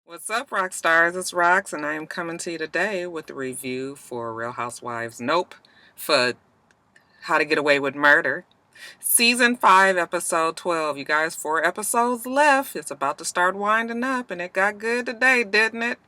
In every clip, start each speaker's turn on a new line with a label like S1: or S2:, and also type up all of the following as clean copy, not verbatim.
S1: What's up, Roxstars? It's Rox, and I am coming to you today with a review for Real Housewives Nope for How to Get Away with Murder. Season 5, Episode 12. You guys, 4 episodes left. It's about to start winding up, and it got good today, didn't it?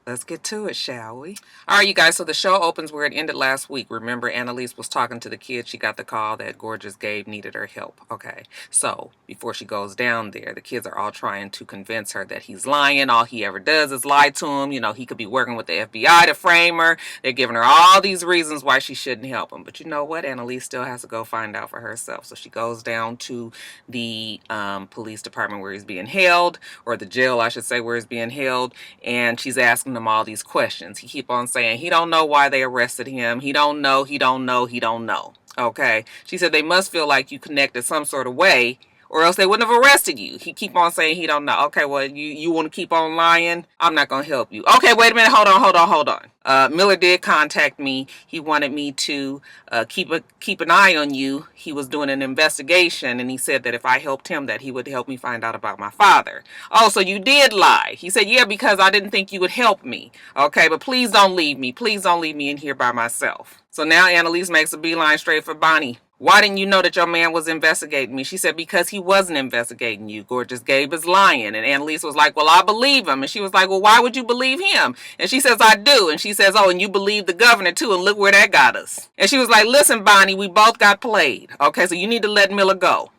S1: Let's get to it, shall we? All right, you guys, so the show opens where it ended last week. Remember, Annalise was talking to the kids. She got the call that gorgeous Gabe needed her help. Okay, so before she goes down there, the kids are all trying to convince her that he's lying. All he ever does is lie to him. You know, he could be working with the FBI to frame her. They're giving her all these reasons why she shouldn't help him. But you know what? Annalise still has to go find out for herself. So she goes down to the police department where he's being held, or the jail, I should say, where he's being held, and she's asking him all these questions. He keep on saying he don't know why they arrested him. He don't know. Okay. She said they must feel like you connected some sort of way, or else they wouldn't have arrested you. He keep on saying he don't know. Okay, well, you want to keep on lying? I'm not going to help you. Okay, wait a minute. Hold on. Miller did contact me. He wanted me to keep an eye on you. He was doing an investigation, and he said that if I helped him, that he would help me find out about my father. Oh, so you did lie. He said, yeah, because I didn't think you would help me. Okay, but please don't leave me. Please don't leave me in here by myself. So now Annalise makes a beeline straight for Bonnie. Why didn't you know that your man was investigating me? She said, because he wasn't investigating you. Gorgeous Gabe is lying. And Annalise was like, well, I believe him. And she was like, well, why would you believe him? And she says, I do. And she says, oh, and you believe the governor too. And look where that got us. And she was like, listen, Bonnie, we both got played. Okay, so you need to let Miller go.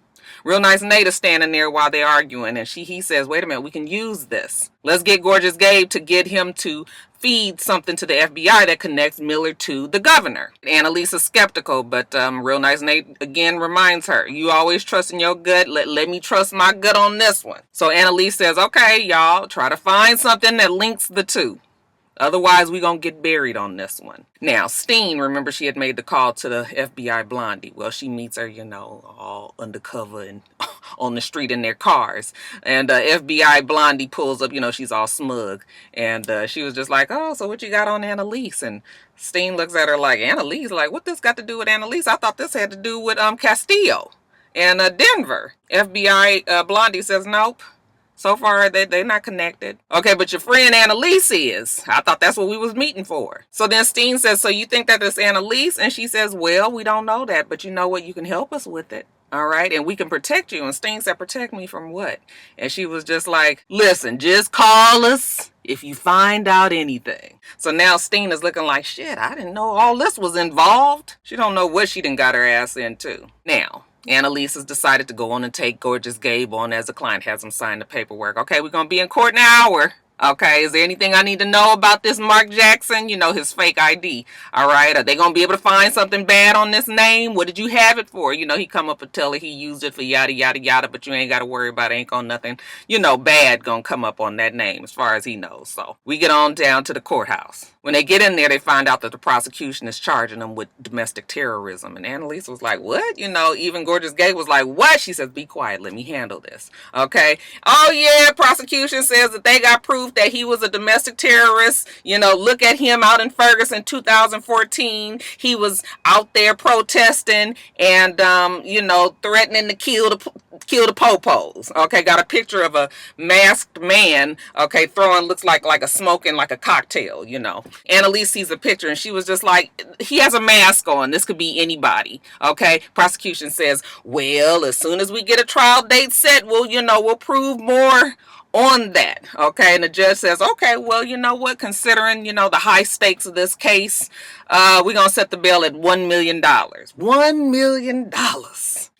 S1: Real Nice Nate is standing there while they're arguing, and he says, wait a minute, we can use this. Let's get Gorgeous Gabe to get him to feed something to the FBI that connects Miller to the governor. Annalise is skeptical, but Real Nice Nate again reminds her, you always trust in your gut. Let me trust my gut on this one. So Annalise says, okay, y'all, try to find something that links the two. Otherwise, we're going to get buried on this one. Now, Steen, remember she had made the call to the FBI Blondie. Well, she meets her, all undercover and on the street in their cars. And FBI Blondie pulls up, she's all smug. And she was just like, oh, so what you got on Annalise? And Steen looks at her like, Annalise? Like, what this got to do with Annalise? I thought this had to do with Castillo and Denver. FBI Blondie says, nope. So far, they're not connected. Okay, but your friend Annalise is. I thought that's what we was meeting for. So then Steen says, so you think that it's Annalise? And she says, well, we don't know that, but you know what? You can help us with it. All right, and we can protect you. And Steen said, protect me from what? And she was just like, listen, just call us if you find out anything. So now Steen is looking like, shit, I didn't know all this was involved. She don't know what she done got her ass into. Now, Annalise has decided to go on and take Gorgeous Gabe on as a client, has him sign the paperwork. Okay, we're going to be in court in an hour. Okay, is there anything I need to know about this Mark Jackson? His fake ID. All right, are they going to be able to find something bad on this name? What did you have it for? He come up and tell her he used it for yada, yada, yada, but you ain't got to worry about it. Ain't gonna nothing, bad going to come up on that name as far as he knows. So we get on down to the courthouse. When they get in there, they find out that the prosecution is charging them with domestic terrorism. And Annalise was like, what? Even Gorgeous Gabe was like, what? She says, be quiet. Let me handle this. Okay. Oh, yeah. Prosecution says that they got proof that he was a domestic terrorist. Look at him out in Ferguson 2014. He was out there protesting and, threatening to kill the popos. Okay. Got a picture of a masked man. Okay. Throwing, looks like a smoking like a cocktail, Annalise sees a picture and she was just like, he has a mask on. This could be anybody. Okay. Prosecution says, well, as soon as we get a trial date set, we'll prove more on that. Okay. And the judge says, okay, well, you know what? Considering, the high stakes of this case, we're going to set the bail at $1 million. $1 million.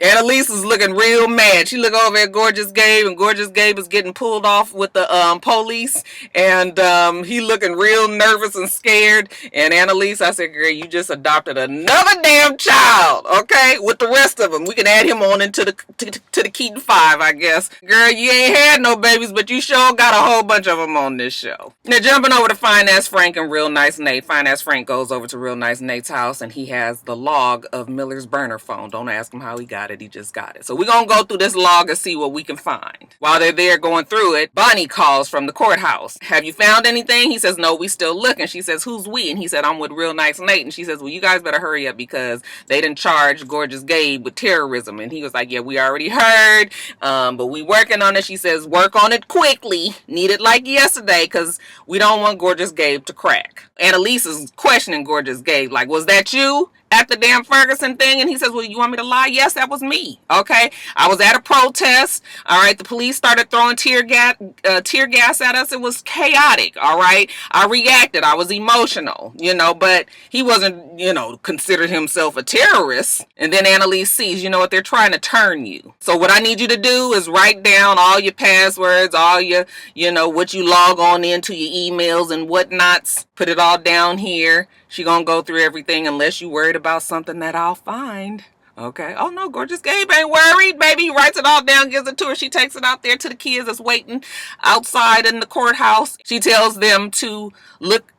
S1: Annalise is looking real mad. She look over at Gorgeous Gabe, and Gorgeous Gabe is getting pulled off with the police, and he looking real nervous and scared. And Annalise, I said, girl, you just adopted another damn child, okay, with the rest of them. We can add him on into the Keaton 5, I guess. Girl, you ain't had no babies, but you sure got a whole bunch of them on this show. Now, jumping over to Finance Frank and Real Nice Nate. Finance Frank goes over to Real Nice Nate's house, and he has the log of Miller's burner phone. Don't ask him how he got it. He just got it. So we're going to go through this log and see what we can find. While they're there going through it, Bonnie calls from the courthouse. Have you found anything? He says, no, we still looking. She says, who's we? And he said, I'm with Real Nice Nate. And she says, well, you guys better hurry up because they didn't charge Gorgeous Gabe with terrorism. And he was like, yeah, we already heard, but we working on it. She says, work on it quickly. Need it like yesterday, because we don't want Gorgeous Gabe to crack. Annalise is questioning Gorgeous Gabe, like, was that you at the damn Ferguson thing? And he says, well, you want me to lie? Yes, that was me. Okay, I was at a protest. All right, the police started throwing tear gas at us. It was chaotic. All right, I reacted. I was emotional, but he wasn't, considered himself a terrorist. And then Annalise sees, you know what, they're trying to turn you. So what I need you to do is write down all your passwords, all your, what you log on into your emails and whatnots. Put it all down here. She gonna go through everything unless you worried about something that I'll find. Okay. Oh no, Gorgeous Gabe ain't worried, baby. He writes it all down, gives it to her. She takes it out there to the kids that's waiting outside in the courthouse. She tells them to look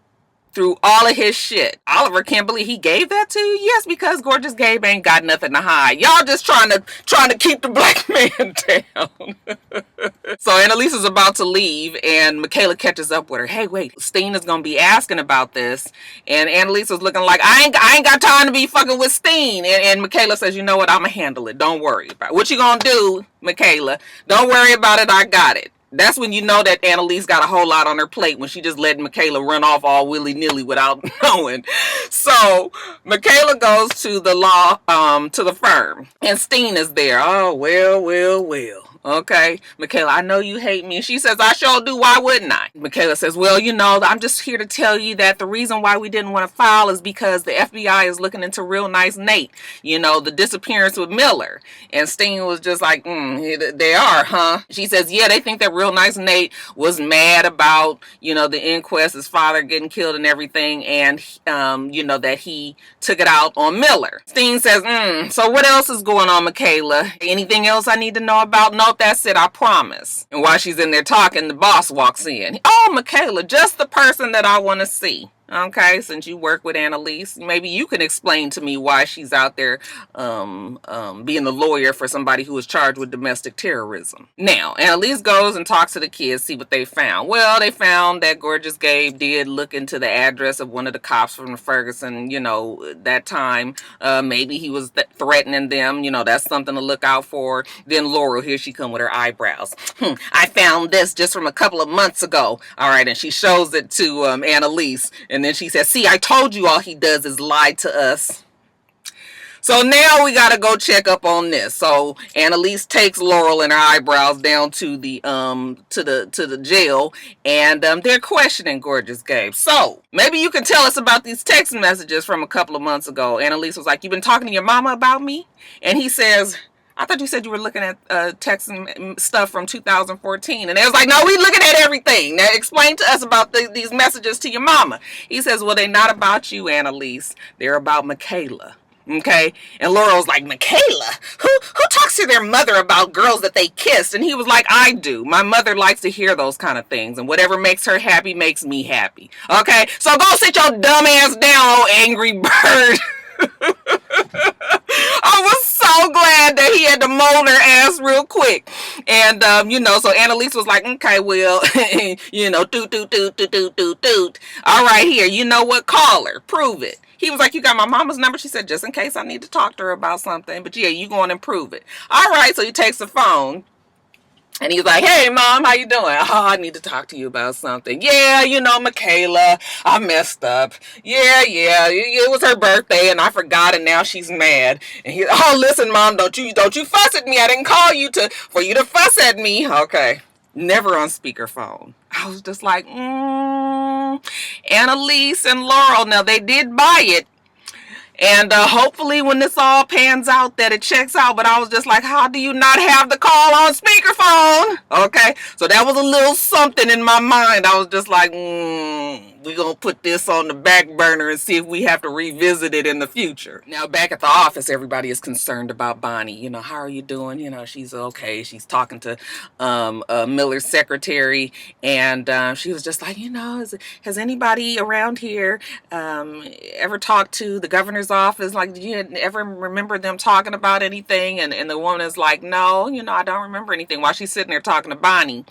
S1: through all of his shit. Oliver can't believe he gave that to you. Yes, because Gorgeous Gabe ain't got nothing to hide. Y'all just trying to keep the black man down. So Annalise is about to leave, and Michaela catches up with her. Hey, wait, Steen is gonna be asking about this, and Annalise is looking like, I ain't got time to be fucking with Steen. And Michaela says, you know what, I'ma handle it. Don't worry about it. What you gonna do, Michaela? Don't worry about it. I got it. That's when you know that Annalise got a whole lot on her plate, when she just let Michaela run off all willy-nilly without knowing. So Michaela goes to the to the firm, and Steen is there. Oh, well. Okay, Michaela, I know you hate me. And she says, I sure do. Why wouldn't I? Michaela says, well, I'm just here to tell you that the reason why we didn't want to file is because the FBI is looking into Real Nice Nate, the disappearance with Miller. And Steen was just like, they are, huh? She says, yeah, they think that Real Nice Nate was mad about, the inquest, his father getting killed and everything. And, that he took it out on Miller. Steen says, so what else is going on, Michaela? Anything else I need to know about? No, that's it, I promise. And while she's in there talking, the boss walks in. Oh, Michaela, just the person that I want to see. Okay, since you work with Annalise, maybe you can explain to me why she's out there being the lawyer for somebody who is charged with domestic terrorism. Now, Annalise goes and talks to the kids, see what they found. Well, they found that Gorgeous Gabe did look into the address of one of the cops from the Ferguson, that time. Maybe he was threatening them. That's something to look out for. Then Laurel, here she come with her eyebrows. I found this just from a couple of months ago. All right, and she shows it to Annalise. And then she says, see, I told you all he does is lie to us. So now we got to go check up on this. So Annalise takes Laurel and her eyebrows down to the to the jail, and they're questioning Gorgeous Gabe. So maybe you can tell us about these text messages from a couple of months ago. Annalise was like, you've been talking to your mama about me? And he says, I thought you said you were looking at texting stuff from 2014. And they was like, no, we looking at everything. Now explain to us about these messages to your mama. He says, well, they're not about you, Annalise. They're about Michaela. Okay? And Laurel's like, Michaela? Who talks to their mother about girls that they kissed? And he was like, I do. My mother likes to hear those kind of things. And whatever makes her happy makes me happy. Okay? So go sit your dumb ass down, old angry bird. I was so glad that he had to moan her ass real quick. And, so Annalise was like, okay, well, doot. All right, here, you know what? Call her. Prove it. He was like, you got my mama's number? She said, just in case I need to talk to her about something. But yeah, you go on and prove it. All right, so he takes the phone. And he's like, hey, Mom, how you doing? Oh, I need to talk to you about something. Yeah, Michaela, I messed up. Yeah, it was her birthday, and I forgot, and now she's mad. And he's, oh, listen, Mom, don't you fuss at me. I didn't call you for you to fuss at me. Okay. Never on speakerphone. I was just like, Annalise and Laurel, now they did buy it. And hopefully when this all pans out that it checks out. But I was just like, how do you not have the call on speakerphone? Okay. So that was a little something in my mind. I was just like, we're going to put this on the back burner and see if we have to revisit it in the future. Now back at the office, everybody is concerned about Bonnie. How are you doing? She's okay. She's talking to Miller's secretary. And she was just like, has anybody around here ever talked to the governor's office? Like, did you ever remember them talking about anything? And the woman is like, no, I don't remember anything. While she's sitting there talking to Bonnie,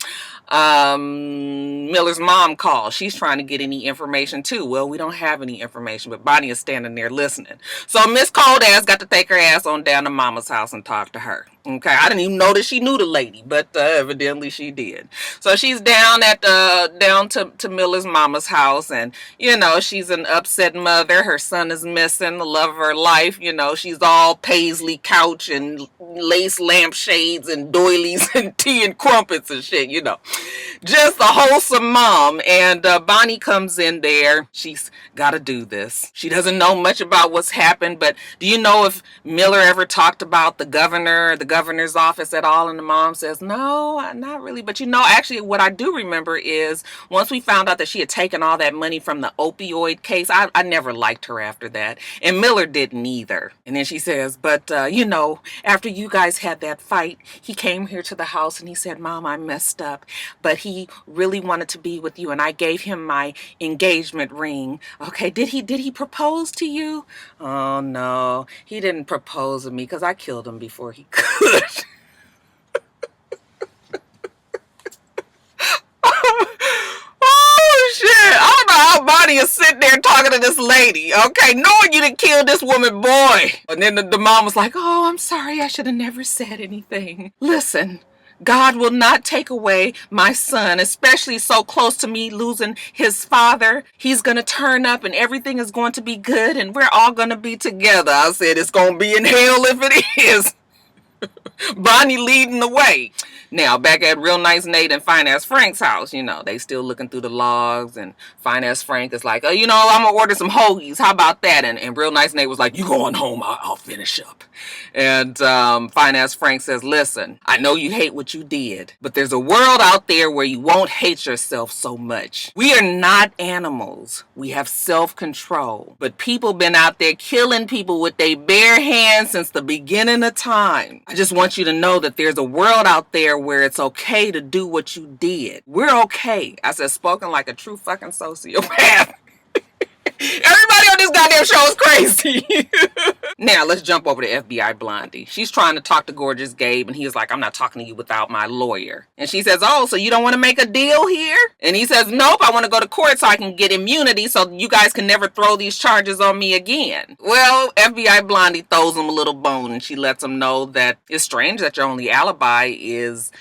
S1: Miller's mom calls. She's trying to get any information too. Well, we don't have any information, but Bonnie is standing there listening. So Miss Cold Ass got to take her ass on down to Mama's house and talk to her. Okay, I didn't even know that she knew the lady, but evidently she did. So she's down at down to Miller's mama's house, and she's an upset mother. Her son is missing, the love of her life. She's all paisley couch and lace lampshades and doilies and tea and crumpets and shit. Just a wholesome mom. And Bonnie comes in there. She's got to do this. She doesn't know much about what's happened, but do you know if Miller ever talked about the governor's office at all? And the mom says, no, not really. But actually what I do remember is once we found out that she had taken all that money from the opioid case, I never liked her after that. And Miller didn't either. And then she says, but after you guys had that fight, he came here to the house and he said, Mom, I messed up, but he really wanted to be with you. And I gave him my engagement ring. Okay, did he propose to you? Oh, no, he didn't propose to me because I killed him before he could. Oh, shit. I don't know how Bonnie is sitting there talking to this lady, okay, knowing you done killed this woman, boy. And then the mom was like, oh, I'm sorry, I should have never said anything. Listen, God will not take away my son, especially so close to me losing his father. He's going to turn up and everything is going to be good and we're all going to be together. I said it's going to be in hell if it is. Bonnie leading the way. Now, back at Real Nice Nate and Fine Ass Frank's house, they still looking through the logs, and Fine Ass Frank is like, I'm going to order some hoagies. How about that? And Real Nice Nate was like, you going home, I'll finish up. And Fine Ass Frank says, listen, I know you hate what you did, but there's a world out there where you won't hate yourself so much. We are not animals. We have self-control. But people been out there killing people with their bare hands since the beginning of time. I just want you to know that there's a world out there where it's okay to do what you did. We're okay. I said, spoken like a true fucking sociopath. Everybody on this goddamn show is crazy. Now, let's jump over to FBI Blondie. She's trying to talk to Gorgeous Gabe, and he is like, I'm not talking to you without my lawyer. And she says, oh, so you don't want to make a deal here? And he says, nope, I want to go to court so I can get immunity so you guys can never throw these charges on me again. Well, FBI Blondie throws him a little bone, and she lets him know that it's strange that your only alibi is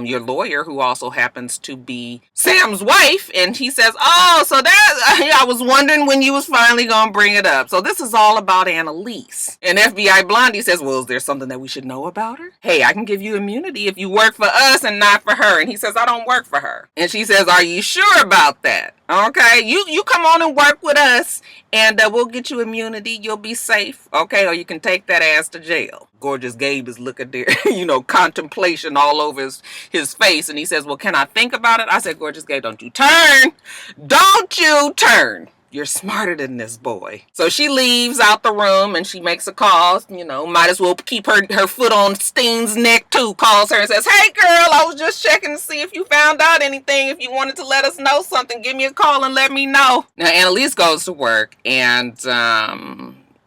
S1: your lawyer, who also happens to be Sam's wife. And he says, oh, so that I was wondering when you was finally gonna bring it up. So this is all about Annalise. And FBI Blondie says, well, is there something that we should know about her? Hey, I can give you immunity if you work for us and not for her. And he says, I don't work for her. And she says, are you sure about that? Okay, you come on and work with us, and we'll get you immunity. You'll be safe, okay? Or you can take that ass to jail. Gorgeous Gabe is looking there, contemplation all over his face. And he says, well, can I think about it? I said, Gorgeous Gabe, don't you turn. Don't you turn. You're smarter than this, boy. So she leaves out the room and she makes a call. Might as well keep her foot on Steen's neck too. Calls her and says, hey girl, I was just checking to see if you found out anything. If you wanted to let us know something, give me a call and let me know. Now Annalise goes to work and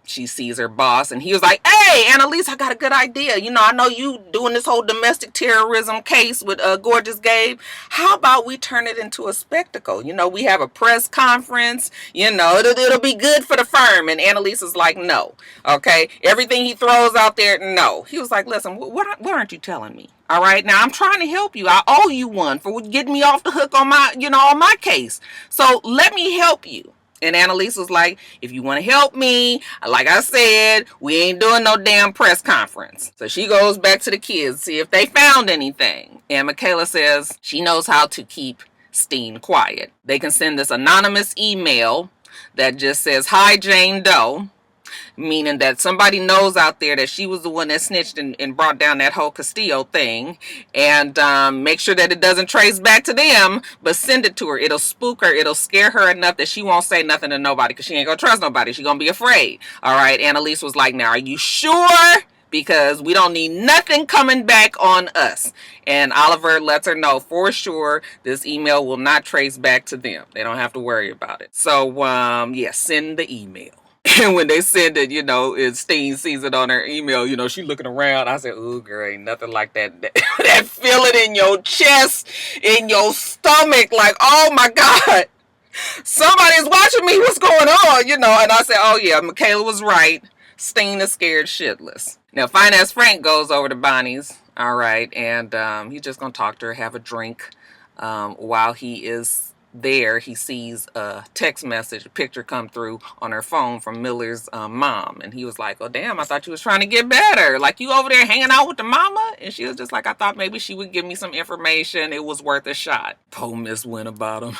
S1: she sees her boss, and he was like, hey, Annalise, I got a good idea. I know you doing this whole domestic terrorism case with Gorgeous Gabe. How about we turn it into a spectacle? We have a press conference. It'll be good for the firm. And Annalise is like, no. Okay, everything he throws out there, no. He was like, listen, what aren't you telling me? All right, now I'm trying to help you. I owe you one for getting me off the hook on my case. So let me help you. And Annalise was like, if you want to help me, like I said, we ain't doing no damn press conference. So she goes back to the kids, see if they found anything. And Michaela says she knows how to keep Steen quiet. They can send this anonymous email that just says, hi, Jane Doe. Meaning that somebody knows out there that she was the one that snitched and brought down that whole Castillo thing, and make sure that it doesn't trace back to them, but send it to her. It'll spook her. It'll scare her enough that she won't say nothing to nobody because she ain't gonna trust nobody. She's gonna be afraid. All right. Annalise was like, now, are you sure? Because we don't need nothing coming back on us. And Oliver lets her know for sure this email will not trace back to them. They don't have to worry about it. So, send the email. And when they send it, and Steen sees it on her email, she looking around. I said, ooh, girl, ain't nothing like that. That feeling in your chest, in your stomach, like, oh my God, somebody's watching me. What's going on? And I said, oh yeah, Michaela was right. Steen is scared shitless. Now, Finance Frank goes over to Bonnie's, all right, and he's just going to talk to her, have a drink. While he is there, he sees a text message, a picture come through on her phone from Miller's mom. And he was like, oh, damn, I thought you was trying to get better. Like, you over there hanging out with the mama? And she was just like, I thought maybe she would give me some information. It was worth a shot. Po Miss Winterbottom.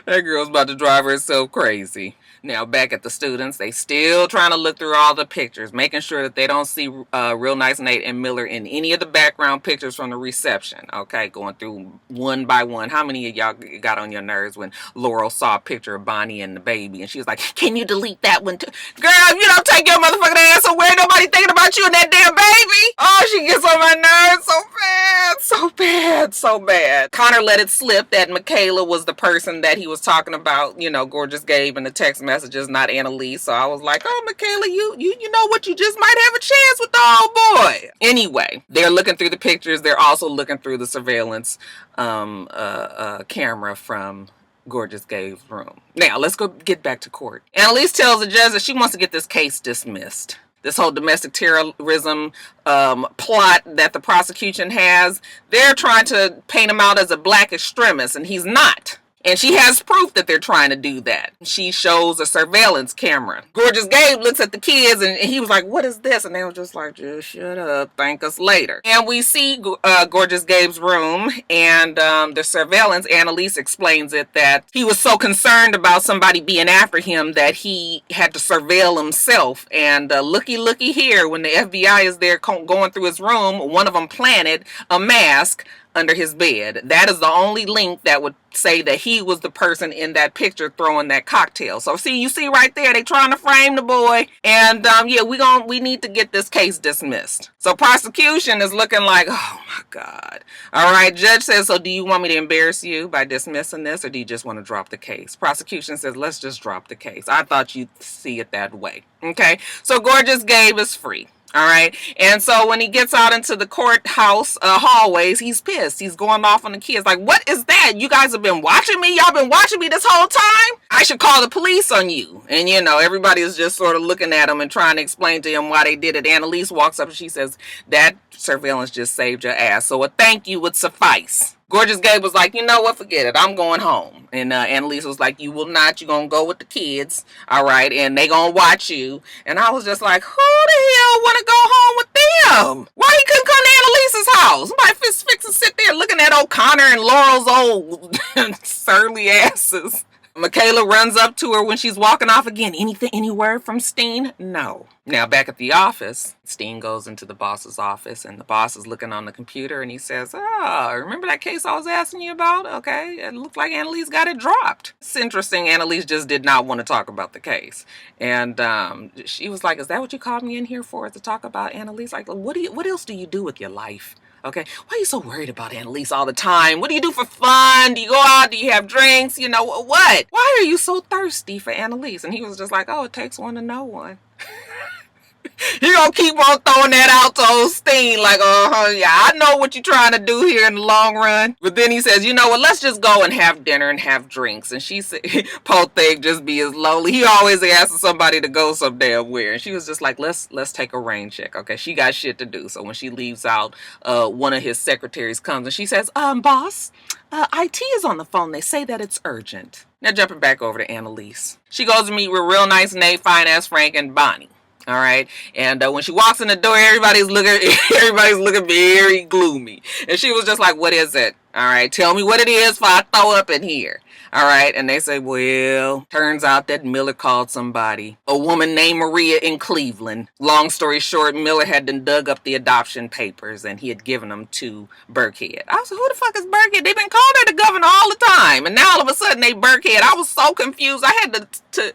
S1: That girl's about to drive herself crazy. Now, back at the students, they still trying to look through all the pictures, making sure that they don't see Real Nice Nate and Miller in any of the background pictures from the reception. Okay, going through one by one. How many of y'all got on your nerves when Laurel saw a picture of Bonnie and the baby, and she was like, can you delete that one too? Girl, if you don't take your motherfucking ass away, nobody thinking about you and that damn baby. Oh, she gets on my nerves so bad, so bad, so bad. Connor let it slip that Michaela was the person that he was talking about, you know, Gorgeous Gabe in the text messages, not Annalise. So I was like, oh, Michaela, you know what? You just might have a chance with the old boy. Anyway, they're looking through the pictures. They're also looking through the surveillance camera from Gorgeous Gabe's room. Now, let's go get back to court. Annalise tells the judge that she wants to get this case dismissed. This whole domestic terrorism plot that the prosecution has, they're trying to paint him out as a black extremist, and he's not. And she has proof that they're trying to do that. She shows a surveillance camera. Gorgeous Gabe looks at the kids and he was like, what is this? And they were just like, just shut up. Thank us later. And we see Gorgeous Gabe's room and the surveillance. Annalise explains it that he was so concerned about somebody being after him that he had to surveil himself. And looky here, when the FBI is there going through his room, one of them planted a mask under his bed. That is the only link that would say that he was the person in that picture throwing that cocktail. So you see right there, they trying to frame the boy. And yeah, we need to get this case dismissed. So prosecution is looking like, oh my God. All right, judge says, so do you want me to embarrass you by dismissing this, or do you just want to drop the case? Prosecution says, let's just drop the case. I thought you'd see it that way. Okay, so Gorgeous Gabe is free. All right. And so when he gets out into the courthouse hallways, he's pissed. He's going off on the kids. Like, what is that? You guys have been watching me? Y'all been watching me this whole time? I should call the police on you. And, you know, everybody is just sort of looking at him and trying to explain to him why they did it. Annalise walks up and she says, that surveillance just saved your ass. So a thank you would suffice. Gorgeous Gabe was like, you know what, forget it. I'm going home. And Annalise was like, you will not. You're going to go with the kids. All right. And they going to watch you. And I was just like, who the hell want to go home with them? Why he couldn't come to Annalise's house? Somebody fix and sit there looking at O'Connor and Laurel's old surly asses. Michaela runs up to her when she's walking off again. Any word from Steen? No. Now, back at the office, Steen goes into the boss's office, and the boss is looking on the computer, and he says, remember that case I was asking you about? Okay, it looked like Annalise got it dropped. It's interesting. Annalise just did not want to talk about the case. And she was like, is that what you called me in here for, to talk about Annalise? Like, what else do you do with your life? Okay, why are you so worried about Annalise all the time? What do you do for fun? Do you go out? Do you have drinks? You know, what? Why are you so thirsty for Annalise? And he was just like, oh, it takes one to know one. He gonna keep on throwing that out to old Steen like, yeah, I know what you're trying to do here in the long run. But then he says, you know what, let's just go and have dinner and have drinks. And she said, po thing just be as lonely. He always asks somebody to go some damn where. And she was just like, let's take a rain check. Okay, she got shit to do. So when she leaves out, one of his secretaries comes and she says, boss, IT is on the phone. They say that it's urgent. Now jumping back over to Annalise. She goes to meet with Real Nice Nate, Fine Ass Frank, and Bonnie. All right. And when she walks in the door, everybody's looking very gloomy. And she was just like, what is it? All right. Tell me what it is before I throw up in here. All right. And they say, well, turns out that Miller called somebody, a woman named Maria in Cleveland. Long story short, Miller had dug up the adoption papers and he had given them to Burkhead. I was like, who the fuck is Burkhead? They've been calling her the governor all the time. And now all of a sudden they Burkhead. I was so confused. I had to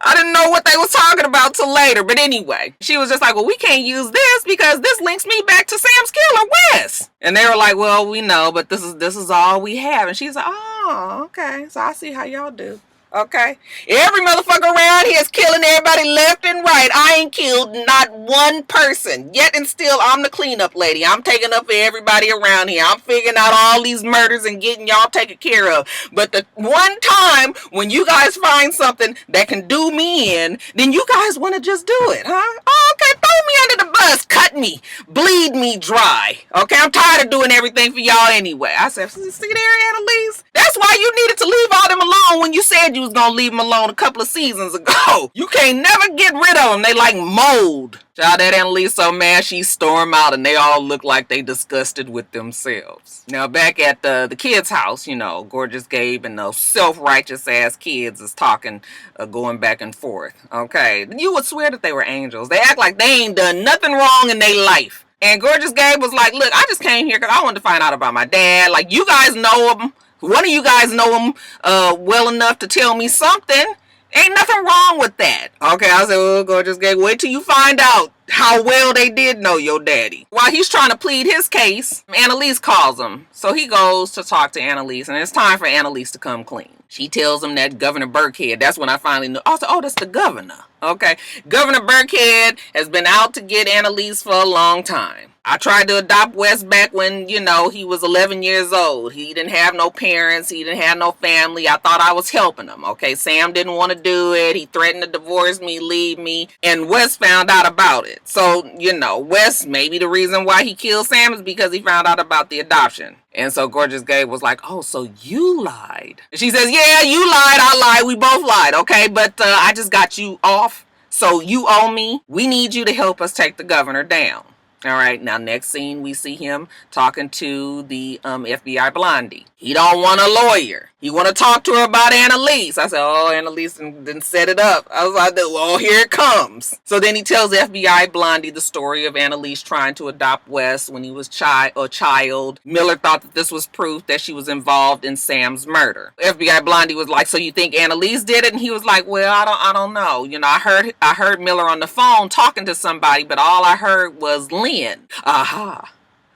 S1: I didn't know what they was talking about till later. But anyway, she was just like, well, we can't use this because this links me back to Sam's killer, Wes. And they were like, well, we know, but this is all we have. And she's like, oh, okay. So I see how y'all do. Okay? Every motherfucker around here is killing everybody left and right. I ain't killed not one person. Yet and still, I'm the cleanup lady. I'm taking up for everybody around here. I'm figuring out all these murders and getting y'all taken care of. But the one time when you guys find something that can do me in, then you guys want to just do it, huh? Oh, okay, throw me under the bus. Cut me. Bleed me dry. Okay, I'm tired of doing everything for y'all anyway. I said, see there, Annalise? That's why you needed to leave all them alone when you said you was gonna leave them alone a couple of seasons ago. You can't never get rid of them. They like mold. Child, that Annalise so mad she stormed out and they all look like they disgusted with themselves. Now back at the kids' house, you know, Gorgeous Gabe and those self-righteous ass kids is talking, going back and forth. Okay, you would swear that they were angels. They act like they ain't done nothing wrong in their life. And Gorgeous Gabe was like, look, I just came here because I wanted to find out about my dad. Like, you guys know him. One of you guys know him well enough to tell me something. Ain't nothing wrong with that. Okay, I said, well, Gorgeous Gabe, wait till you find out how well they did know your daddy. While he's trying to plead his case, Annalise calls him. So he goes to talk to Annalise, and it's time for Annalise to come clean. She tells him that Governor Burkhead, that's when I finally knew. I said, oh, that's the governor. Okay, Governor Burkhead has been out to get Annalise for a long time. I tried to adopt Wes back when, you know, he was 11 years old. He didn't have no parents. He didn't have no family. I thought I was helping him. Okay, Sam didn't want to do it. He threatened to divorce me, leave me. And Wes found out about it. So, you know, Wes, maybe the reason why he killed Sam is because he found out about the adoption. And so Gorgeous Gabe was like, oh, so you lied. And she says, yeah, you lied. I lied. We both lied. Okay, but I just got you off. So you owe me. We need you to help us take the governor down. All right, now next scene we see him talking to the FBI blondie. He don't want a lawyer. He want to talk to her about Annalise. I said, oh, Annalise didn't set it up. I was like, well, here it comes. So then he tells FBI blondie the story of Annalise trying to adopt Wes when he was a child. Miller thought that this was proof that she was involved in Sam's murder. FBI blondie was like, so you think Annalise did it? And he was like, well, I don't know. You know, I heard Miller on the phone talking to somebody, but all I heard was Lynn. Aha.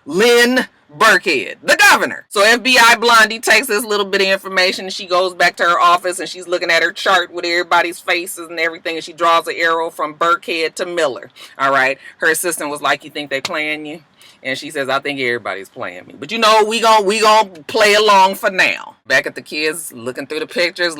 S1: Lynn Burkhead, the governor. So FBI blondie takes this little bit of information and she goes back to her office and she's looking at her chart with everybody's faces and everything, and she draws an arrow from Burkhead to Miller. All right. Her assistant was like, you think they playing you? And she says, I think everybody's playing me. But you know, we gon' play along for now. Back at the kids, looking through the pictures,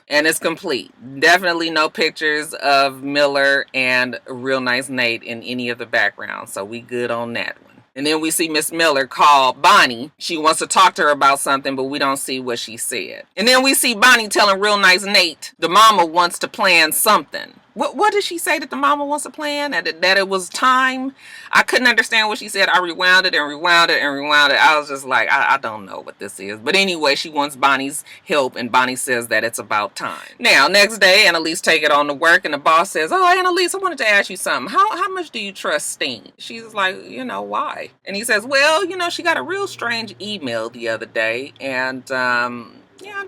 S1: and it's complete. Definitely no pictures of Miller and Real Nice Nate in any of the backgrounds. So we good on that one. And then we see Miss Miller call Bonnie. She wants to talk to her about something, but we don't see what she said. And then we see Bonnie telling Real Nice Nate the mama wants to plan something. What did she say that the mama wants to plan? That it was time? I couldn't understand what she said. I rewound it. I was just like, I don't know what this is. But anyway, she wants Bonnie's help, and Bonnie says that it's about time. Now, next day, Annalise take it on to work, and the boss says, oh, Annalise, I wanted to ask you something. How much do you trust Steen? She's like, you know, why? And he says, well, you know, she got a real strange email the other day, and yeah, I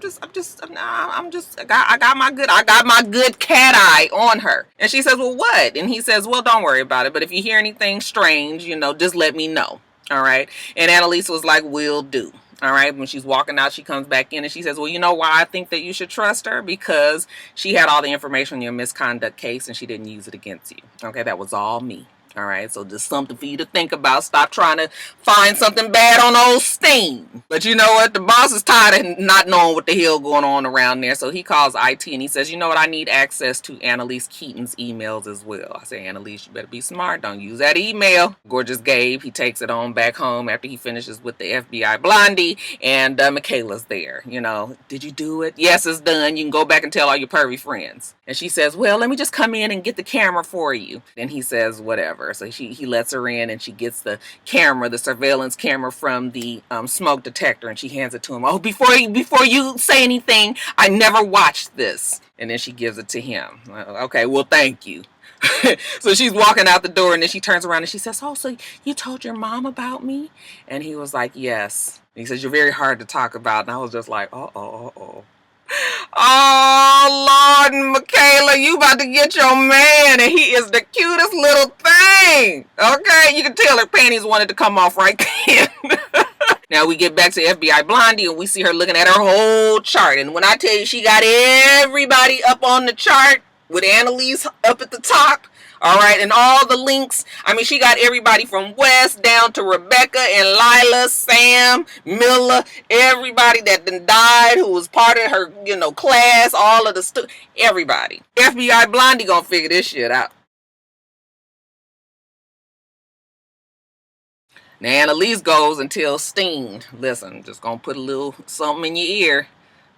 S1: got my good cat eye on her. And she says, well, what? And he says, well, don't worry about it. But if you hear anything strange, you know, just let me know. All right. And Annalise was like, will do. All right. When she's walking out, she comes back in and she says, well, you know why I think that you should trust her? Because she had all the information on your misconduct case and she didn't use it against you. Okay. That was all me. All right, so just something for you to think about. Stop trying to find something bad on old Steen. But you know what? The boss is tired of not knowing what the hell going on around there. So he calls IT and he says, you know what? I need access to Annalise Keaton's emails as well. I say, Annalise, you better be smart. Don't use that email. Gorgeous Gabe, he takes it on back home after he finishes with the FBI blondie. And Michaela's there. You know, did you do it? Yes, it's done. You can go back and tell all your pervy friends. And she says, well, let me just come in and get the camera for you. And he says, whatever. So he lets her in and she gets the camera, the surveillance camera from the smoke detector, and she hands it to him. Oh, before you say anything, I never watched this. And then she gives it to him. Okay, well, thank you. So she's walking out the door and then she turns around and she says, oh, so you told your mom about me? And he was like, yes. And he says, you're very hard to talk about. And I was just like, oh. Oh, Lord, Michaela, you about to get your man, and he is the cutest little thing. Okay, you can tell her panties wanted to come off right then. Now we get back to FBI Blondie and we see her looking at her whole chart. And when I tell you she got everybody up on the chart with Annalise up at the top, all right, and all the links. I mean, she got everybody from Wes down to Rebecca and Lila, Sam, Miller, everybody that then died who was part of her, class, all of the everybody. FBI Blondie gonna figure this shit out. Now Annalise goes and tells Steen, listen, I'm just gonna put a little something in your ear.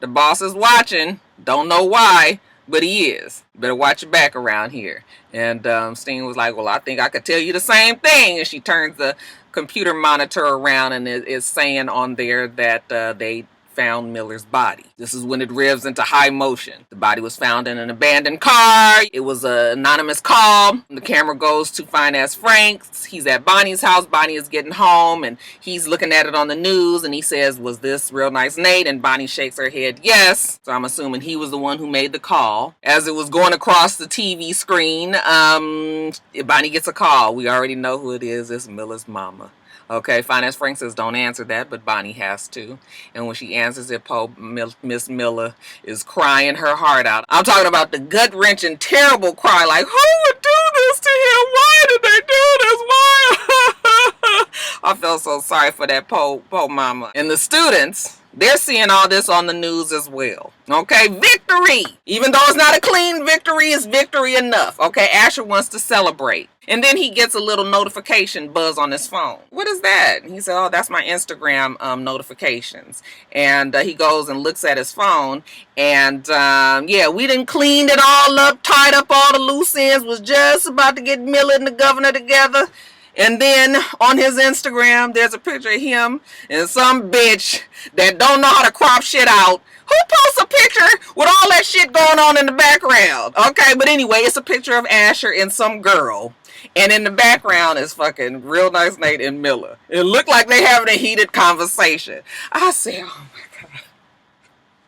S1: The boss is watching. Don't know why, but he is. Better watch your back around here. And Steen was like, well, I think I could tell you the same thing. And she turns the computer monitor around and is saying on there that they found Miller's body. This is when it revs into high motion. The body was found in an abandoned car. It was an anonymous call. The camera goes to Finance Frank's. He's at Bonnie's house. Bonnie is getting home and he's looking at it on the news and he says, was this Real Nice Nate? And Bonnie shakes her head yes. So I'm assuming he was the one who made the call. As it was going across the TV screen, Bonnie gets a call. We already know who it is. It's Miller's mama. Okay, Finance Frank says don't answer that, but Bonnie has to. And when she answers it, Miss Miller is crying her heart out. I'm talking about the gut-wrenching, terrible cry, like, who would do this to him? Why did they do this? Why? I felt so sorry for that poor mama. And the students, they're seeing all this on the news as well. Okay, victory! Even though it's not a clean victory, it's victory enough. Okay, Asher wants to celebrate. And then he gets a little notification buzz on his phone. What is that? He said, oh, that's my Instagram notifications. And he goes and looks at his phone. And yeah, we done cleaned it all up, tied up all the loose ends, was just about to get Miller and the governor together. And then on his Instagram, there's a picture of him and some bitch that don't know how to crop shit out. Who posts a picture with all that shit going on in the background? Okay, but anyway, it's a picture of Asher and some girl. And in the background is fucking Real Nice Nate and Miller. It looked like they having a heated conversation. I said, oh my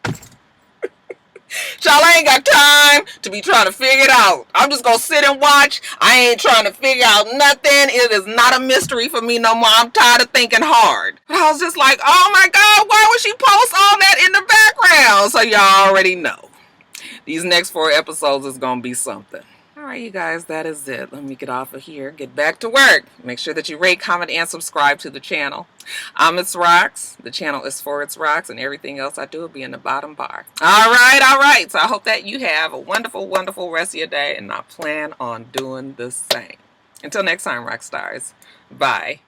S1: God. Y'all ain't got time to be trying to figure it out. I'm just going to sit and watch. I ain't trying to figure out nothing. It is not a mystery for me no more. I'm tired of thinking hard. But I was just like, oh my God, why would she post all that in the background? So y'all already know. These next 4 episodes is going to be something. Alright, you guys, that is it. Let me get off of here, get back to work. Make sure that you rate, comment, and subscribe to the channel. I'm itsrox. The channel is for itsrox, and everything else I do will be in the bottom bar. Alright. So I hope that you have a wonderful, wonderful rest of your day, and I plan on doing the same. Until next time, Roxstars. Bye.